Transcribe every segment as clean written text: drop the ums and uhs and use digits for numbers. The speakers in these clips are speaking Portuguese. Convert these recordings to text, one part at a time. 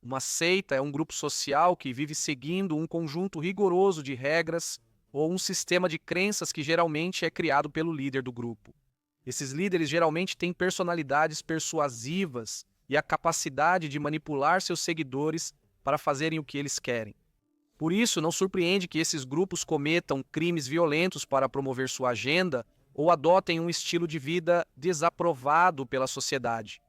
Uma seita é um grupo social que vive seguindo um conjunto rigoroso de regras ou um sistema de crenças que geralmente é criado pelo líder do grupo. Esses líderes geralmente têm personalidades persuasivas e a capacidade de manipular seus seguidores para fazerem o que eles querem. Por isso, não surpreende que esses grupos cometam crimes violentos para promover sua agenda ou adotem um estilo de vida desaprovado pela sociedade.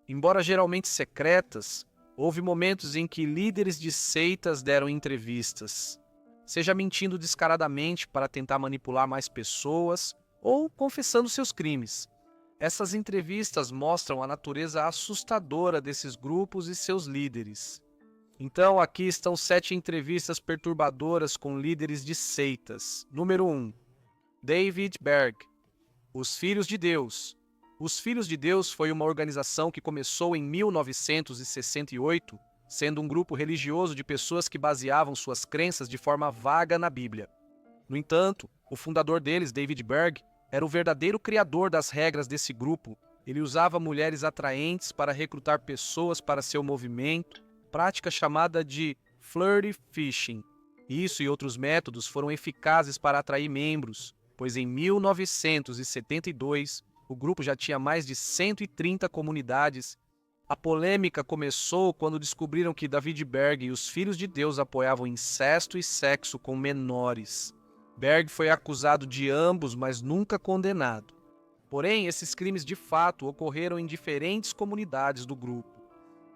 Embora geralmente secretas, houve momentos em que líderes de seitas deram entrevistas, seja mentindo descaradamente para tentar manipular mais pessoas ou confessando seus crimes. Essas entrevistas mostram a natureza assustadora desses grupos e seus líderes. Então, aqui estão 7 entrevistas perturbadoras com líderes de seitas. Número 1. David Berg. Os Filhos de Deus. Os Filhos de Deus foi uma organização que começou em 1968, sendo um grupo religioso de pessoas que baseavam suas crenças de forma vaga na Bíblia. No entanto, o fundador deles, David Berg, era o verdadeiro criador das regras desse grupo. Ele usava mulheres atraentes para recrutar pessoas para seu movimento, prática chamada de flirty fishing. Isso e outros métodos foram eficazes para atrair membros, pois em 1972 o grupo já tinha mais de 130 comunidades. A polêmica começou quando descobriram que David Berg e os Filhos de Deus apoiavam incesto e sexo com menores. Berg foi acusado de ambos, mas nunca condenado. Porém, esses crimes de fato ocorreram em diferentes comunidades do grupo.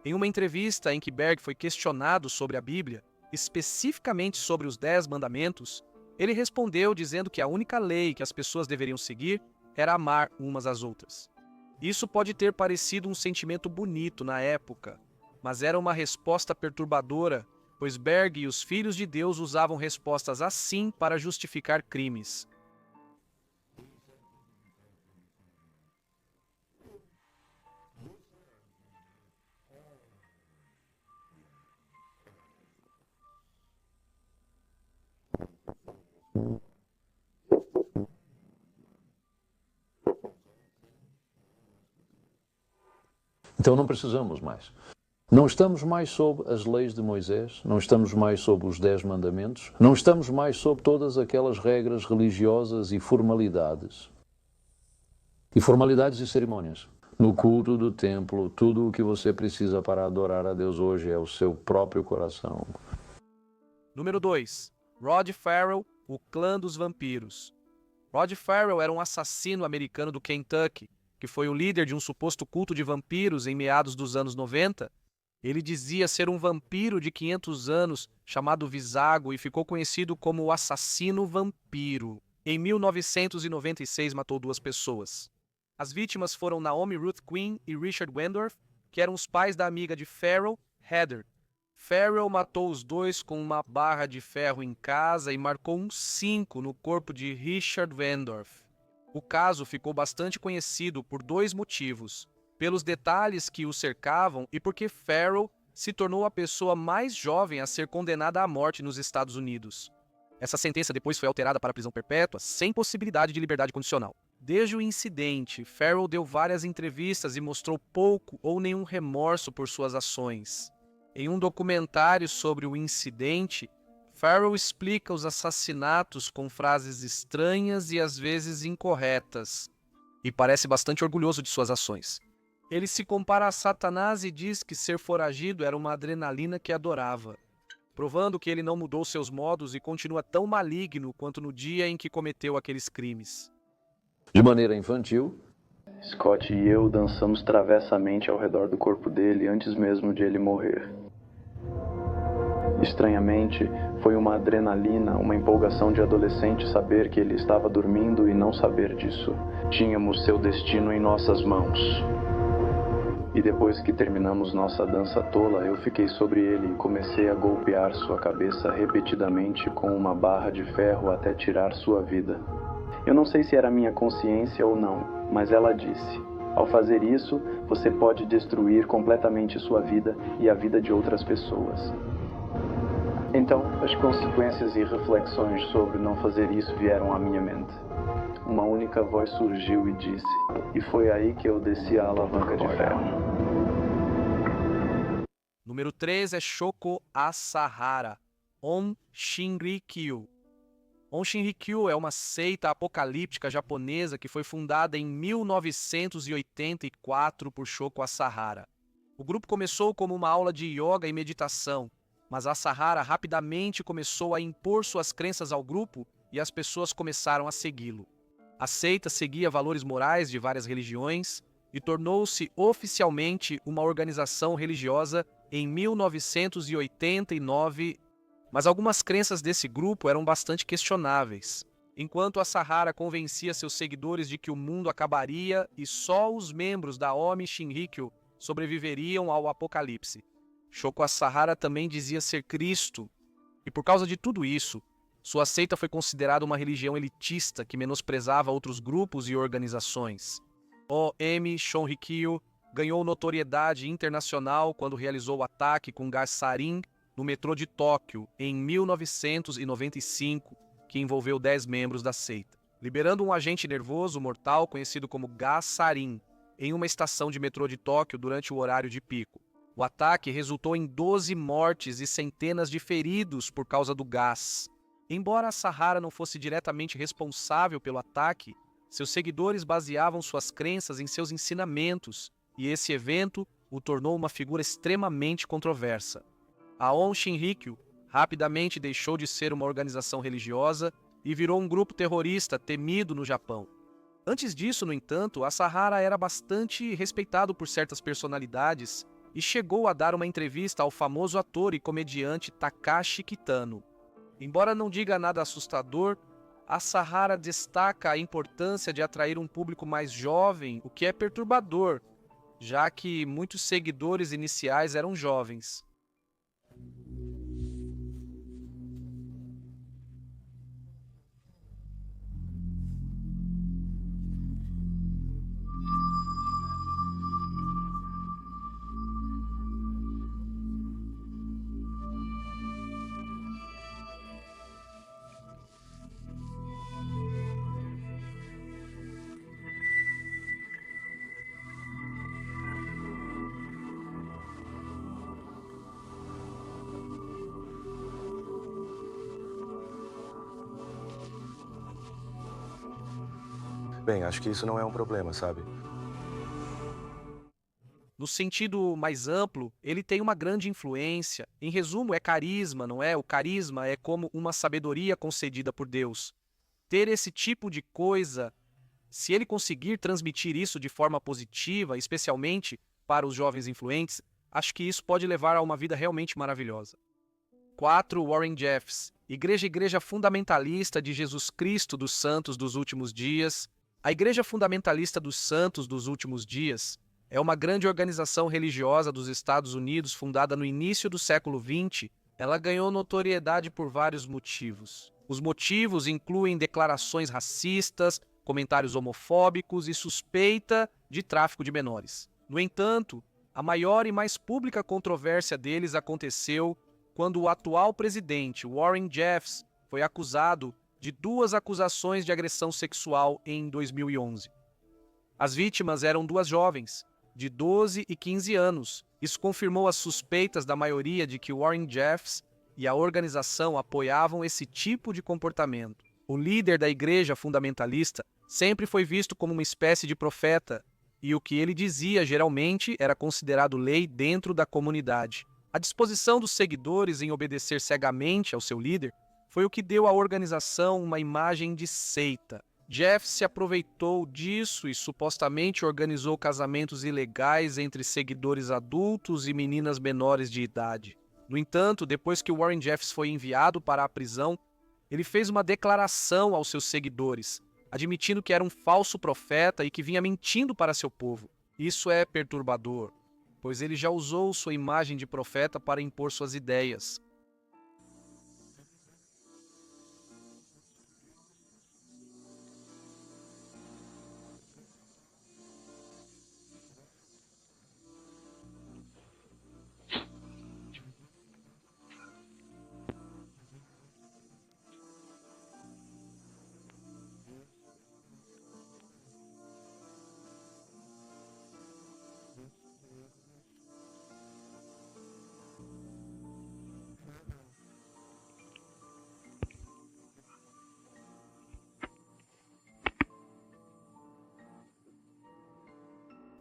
Em uma entrevista em que Berg foi questionado sobre a Bíblia, especificamente sobre os 10 mandamentos, ele respondeu dizendo que a única lei que as pessoas deveriam seguir era amar umas às outras. Isso pode ter parecido um sentimento bonito na época, mas era uma resposta perturbadora, pois Berg e os Filhos de Deus usavam respostas assim para justificar crimes. Então não precisamos mais. Não estamos mais sob as leis de Moisés, não estamos mais sob os 10 mandamentos, não estamos mais sob todas aquelas regras religiosas e formalidades. E formalidades e cerimônias. No culto do templo, tudo o que você precisa para adorar a Deus hoje é o seu próprio coração. Número 2. Rod Farrell, o clã dos vampiros. Rod Farrell era um assassino americano do Kentucky, que foi o líder de um suposto culto de vampiros em meados dos anos 90. Ele dizia ser um vampiro de 500 anos chamado Visago e ficou conhecido como o assassino vampiro. Em 1996 matou 2 pessoas. As vítimas foram Naomi Ruth Quinn e Richard Wendorf, que eram os pais da amiga de Farrell, Heather. Farrell matou os 2 com uma barra de ferro em casa e marcou um 5 no corpo de Richard Wendorf. O caso ficou bastante conhecido por 2 motivos: pelos detalhes que o cercavam e porque Farrell se tornou a pessoa mais jovem a ser condenada à morte nos Estados Unidos. Essa sentença depois foi alterada para prisão perpétua, sem possibilidade de liberdade condicional. Desde o incidente, Farrell deu várias entrevistas e mostrou pouco ou nenhum remorso por suas ações. Em um documentário sobre o incidente, Farrell explica os assassinatos com frases estranhas e às vezes incorretas, e parece bastante orgulhoso de suas ações. Ele se compara a Satanás e diz que ser foragido era uma adrenalina que adorava, provando que ele não mudou seus modos e continua tão maligno quanto no dia em que cometeu aqueles crimes. De maneira infantil, Scott e eu dançamos travessamente ao redor do corpo dele antes mesmo de ele morrer. Estranhamente, foi uma adrenalina, uma empolgação de adolescente saber que ele estava dormindo e não saber disso. Tínhamos seu destino em nossas mãos. E depois que terminamos nossa dança tola, eu fiquei sobre ele e comecei a golpear sua cabeça repetidamente com uma barra de ferro até tirar sua vida. Eu não sei se era minha consciência ou não, mas ela disse: ao fazer isso, você pode destruir completamente sua vida e a vida de outras pessoas. Então, as consequências e reflexões sobre não fazer isso vieram à minha mente. Uma única voz surgiu e disse, e foi aí que eu desci a alavanca de ferro. Número 3 é Shoko Asahara, On Shinrikyo. On Shinrikyo é uma seita apocalíptica japonesa que foi fundada em 1984 por Shoko Asahara. O grupo começou como uma aula de yoga e meditação, mas Asahara rapidamente começou a impor suas crenças ao grupo e as pessoas começaram a segui-lo. A seita seguia valores morais de várias religiões e tornou-se oficialmente uma organização religiosa em 1989, mas algumas crenças desse grupo eram bastante questionáveis. Enquanto Asahara convencia seus seguidores de que o mundo acabaria e só os membros da Omi Shinrikyo sobreviveriam ao apocalipse. Shoko Asahara também dizia ser Cristo, e por causa de tudo isso, sua seita foi considerada uma religião elitista que menosprezava outros grupos e organizações. Omi Shinrikyo ganhou notoriedade internacional quando realizou o ataque com gás sarin no metrô de Tóquio em 1995, que envolveu 10 membros da seita, liberando um agente nervoso mortal conhecido como gás sarin em uma estação de metrô de Tóquio durante o horário de pico. O ataque resultou em 12 mortes e centenas de feridos por causa do gás. Embora Asahara não fosse diretamente responsável pelo ataque, seus seguidores baseavam suas crenças em seus ensinamentos, e esse evento o tornou uma figura extremamente controversa. A On Shinrikyo rapidamente deixou de ser uma organização religiosa e virou um grupo terrorista temido no Japão. Antes disso, no entanto, Asahara era bastante respeitado por certas personalidades e chegou a dar uma entrevista ao famoso ator e comediante Takashi Kitano. Embora não diga nada assustador, Asahara destaca a importância de atrair um público mais jovem, o que é perturbador, já que muitos seguidores iniciais eram jovens. Bem, acho que isso não é um problema, sabe? No sentido mais amplo, ele tem uma grande influência. Em resumo, é carisma, não é? O carisma é como uma sabedoria concedida por Deus. Ter esse tipo de coisa, se ele conseguir transmitir isso de forma positiva, especialmente para os jovens influentes, acho que isso pode levar a uma vida realmente maravilhosa. 4. Warren Jeffs, Igreja Fundamentalista de Jesus Cristo dos Santos dos Últimos Dias. A Igreja Fundamentalista dos Santos dos Últimos Dias é uma grande organização religiosa dos Estados Unidos fundada no início do século XX. Ela ganhou notoriedade por vários motivos. Os motivos incluem declarações racistas, comentários homofóbicos e suspeita de tráfico de menores. No entanto, a maior e mais pública controvérsia deles aconteceu quando o atual presidente, Warren Jeffs, foi acusado de 2 acusações de agressão sexual em 2011. As vítimas eram 2 jovens, de 12 e 15 anos. Isso confirmou as suspeitas da maioria de que Warren Jeffs e a organização apoiavam esse tipo de comportamento. O líder da Igreja Fundamentalista sempre foi visto como uma espécie de profeta, e o que ele dizia geralmente era considerado lei dentro da comunidade. A disposição dos seguidores em obedecer cegamente ao seu líder foi o que deu à organização uma imagem de seita. Jeff se aproveitou disso e supostamente organizou casamentos ilegais entre seguidores adultos e meninas menores de idade. No entanto, depois que Warren Jeffs foi enviado para a prisão, ele fez uma declaração aos seus seguidores, admitindo que era um falso profeta e que vinha mentindo para seu povo. Isso é perturbador, pois ele já usou sua imagem de profeta para impor suas ideias.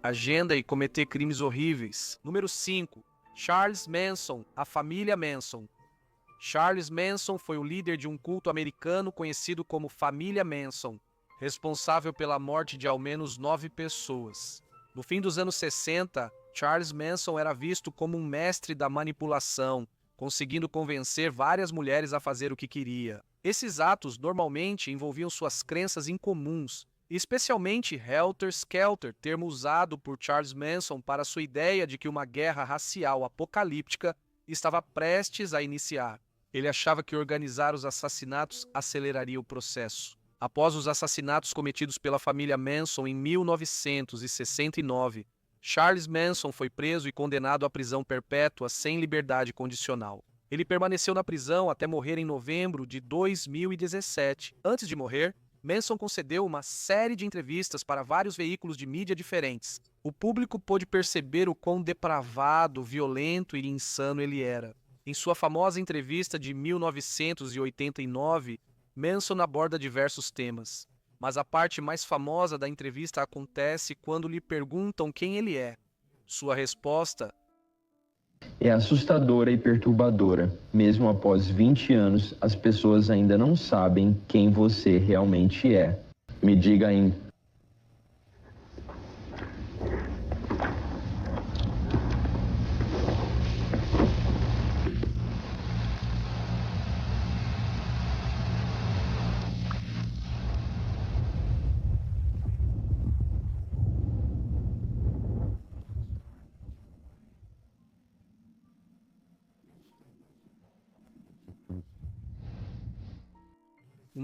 agenda e cometer crimes horríveis. Número 5. Charles Manson, a família Manson. Charles Manson foi o líder de um culto americano conhecido como Família Manson, responsável pela morte de ao menos 9 pessoas. No fim dos anos 60, Charles Manson era visto como um mestre da manipulação, conseguindo convencer várias mulheres a fazer o que queria. Esses atos normalmente envolviam suas crenças incomuns, especialmente Helter Skelter, termo usado por Charles Manson para sua ideia de que uma guerra racial apocalíptica estava prestes a iniciar. Ele achava que organizar os assassinatos aceleraria o processo. Após os assassinatos cometidos pela família Manson em 1969, Charles Manson foi preso e condenado à prisão perpétua sem liberdade condicional. Ele permaneceu na prisão até morrer em novembro de 2017. Antes de morrer, Manson concedeu uma série de entrevistas para vários veículos de mídia diferentes. O público pôde perceber o quão depravado, violento e insano ele era. Em sua famosa entrevista de 1989, Manson aborda diversos temas, mas a parte mais famosa da entrevista acontece quando lhe perguntam quem ele é. Sua resposta é assustadora e perturbadora. Mesmo após 20 anos, as pessoas ainda não sabem quem você realmente é. Me diga em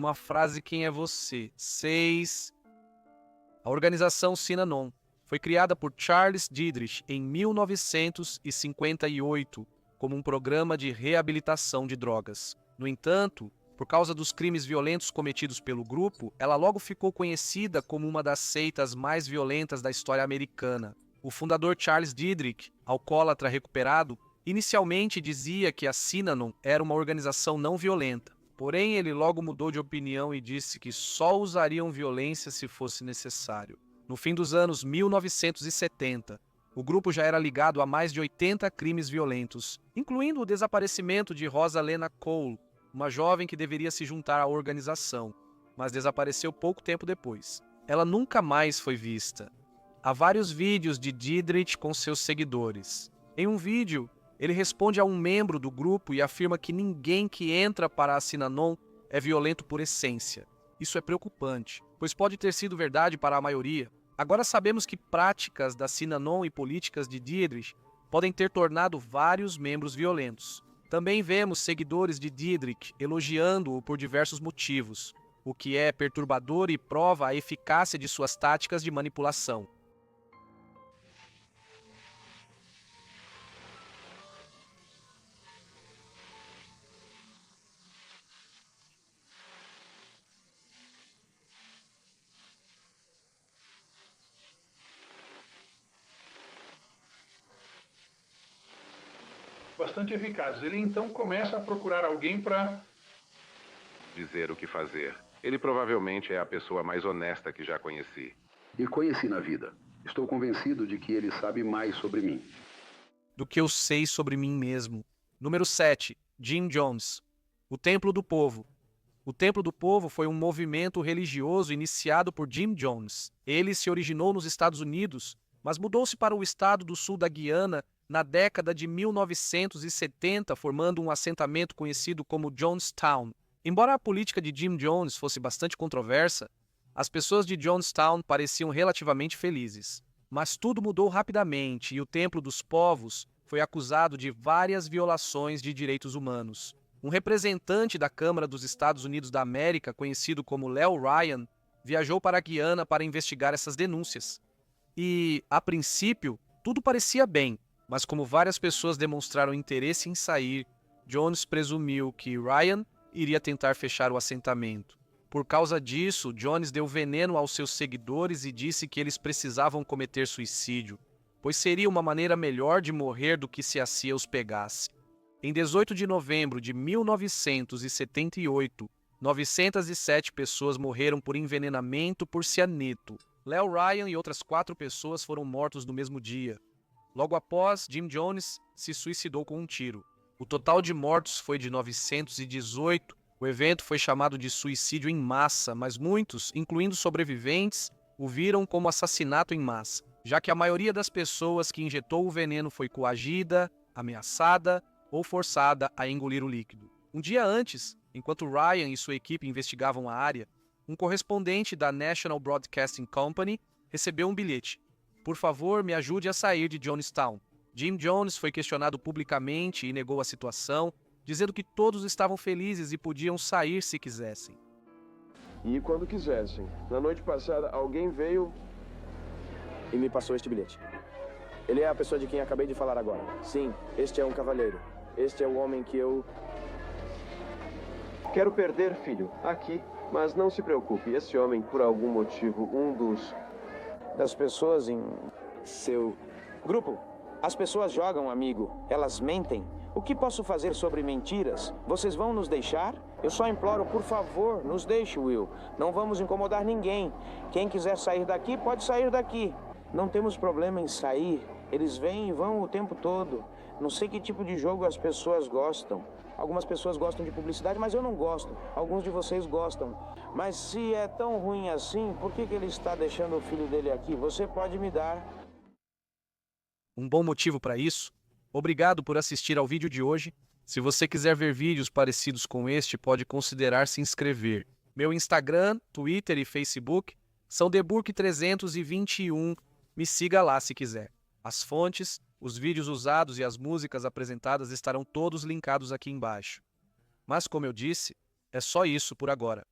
uma frase quem é você. 6. A organização Synanon foi criada por Charles Dietrich em 1958 como um programa de reabilitação de drogas. No entanto, por causa dos crimes violentos cometidos pelo grupo, ela logo ficou conhecida como uma das seitas mais violentas da história americana. O fundador Charles Dietrich, alcoólatra recuperado, inicialmente dizia que a Synanon era uma organização não violenta. Porém, ele logo mudou de opinião e disse que só usariam violência se fosse necessário. No fim dos anos 1970, o grupo já era ligado a mais de 80 crimes violentos, incluindo o desaparecimento de Rosa Lena Cole, uma jovem que deveria se juntar à organização, mas desapareceu pouco tempo depois. Ela nunca mais foi vista. Há vários vídeos de Dietrich com seus seguidores. Em um vídeo, ele responde a um membro do grupo e afirma que ninguém que entra para a Synanon é violento por essência. Isso é preocupante, pois pode ter sido verdade para a maioria. Agora sabemos que práticas da Synanon e políticas de Dietrich podem ter tornado vários membros violentos. Também vemos seguidores de Dietrich elogiando-o por diversos motivos, o que é perturbador e prova a eficácia de suas táticas de manipulação. Bastante eficazes. Ele então começa a procurar alguém para dizer o que fazer. Ele provavelmente é a pessoa mais honesta que já conheci. E conheci na vida. Estou convencido de que ele sabe mais sobre mim do que eu sei sobre mim mesmo. Número 7. Jim Jones. O Templo do Povo. O Templo do Povo foi um movimento religioso iniciado por Jim Jones. Ele se originou nos Estados Unidos, mas mudou-se para o estado do sul da Guiana na década de 1970, formando um assentamento conhecido como Jonestown. Embora a política de Jim Jones fosse bastante controversa, as pessoas de Jonestown pareciam relativamente felizes. Mas tudo mudou rapidamente e o Templo dos Povos foi acusado de várias violações de direitos humanos. Um representante da Câmara dos Estados Unidos da América, conhecido como Leo Ryan, viajou para a Guiana para investigar essas denúncias. E, a princípio, tudo parecia bem, mas como várias pessoas demonstraram interesse em sair, Jones presumiu que Ryan iria tentar fechar o assentamento. Por causa disso, Jones deu veneno aos seus seguidores e disse que eles precisavam cometer suicídio, pois seria uma maneira melhor de morrer do que se a CIA os pegasse. Em 18 de novembro de 1978, 907 pessoas morreram por envenenamento por cianeto. Leo Ryan e outras 4 pessoas foram mortos no mesmo dia. Logo após, Jim Jones se suicidou com um tiro. O total de mortos foi de 918. O evento foi chamado de suicídio em massa, mas muitos, incluindo sobreviventes, o viram como assassinato em massa, já que a maioria das pessoas que injetou o veneno foi coagida, ameaçada ou forçada a engolir o líquido. Um dia antes, enquanto Ryan e sua equipe investigavam a área, um correspondente da National Broadcasting Company recebeu um bilhete. Por favor, me ajude a sair de Jonestown. Jim Jones foi questionado publicamente e negou a situação, dizendo que todos estavam felizes e podiam sair se quisessem. E quando quisessem. Na noite passada, alguém veio e me passou este bilhete. Ele é a pessoa de quem acabei de falar agora. Sim, este é um cavalheiro. Este é o homem que eu... Quero perder, filho, aqui. Mas não se preocupe, esse homem, por algum motivo, das pessoas em seu grupo. As pessoas jogam, amigo. Elas mentem. O que posso fazer sobre mentiras? Vocês vão nos deixar? Eu só imploro, por favor, nos deixe, Will. Não vamos incomodar ninguém. Quem quiser sair daqui, pode sair daqui. Não temos problema em sair. Eles vêm e vão o tempo todo. Não sei que tipo de jogo as pessoas gostam. Algumas pessoas gostam de publicidade, mas eu não gosto. Alguns de vocês gostam. Mas se é tão ruim assim, por que ele está deixando o filho dele aqui? Você pode me dar. Um bom motivo para isso? Obrigado por assistir ao vídeo de hoje. Se você quiser ver vídeos parecidos com este, pode considerar se inscrever. Meu Instagram, Twitter e Facebook são TheBurk321. Me siga lá se quiser. As fontes, os vídeos usados e as músicas apresentadas estarão todos linkados aqui embaixo. Mas como eu disse, é só isso por agora.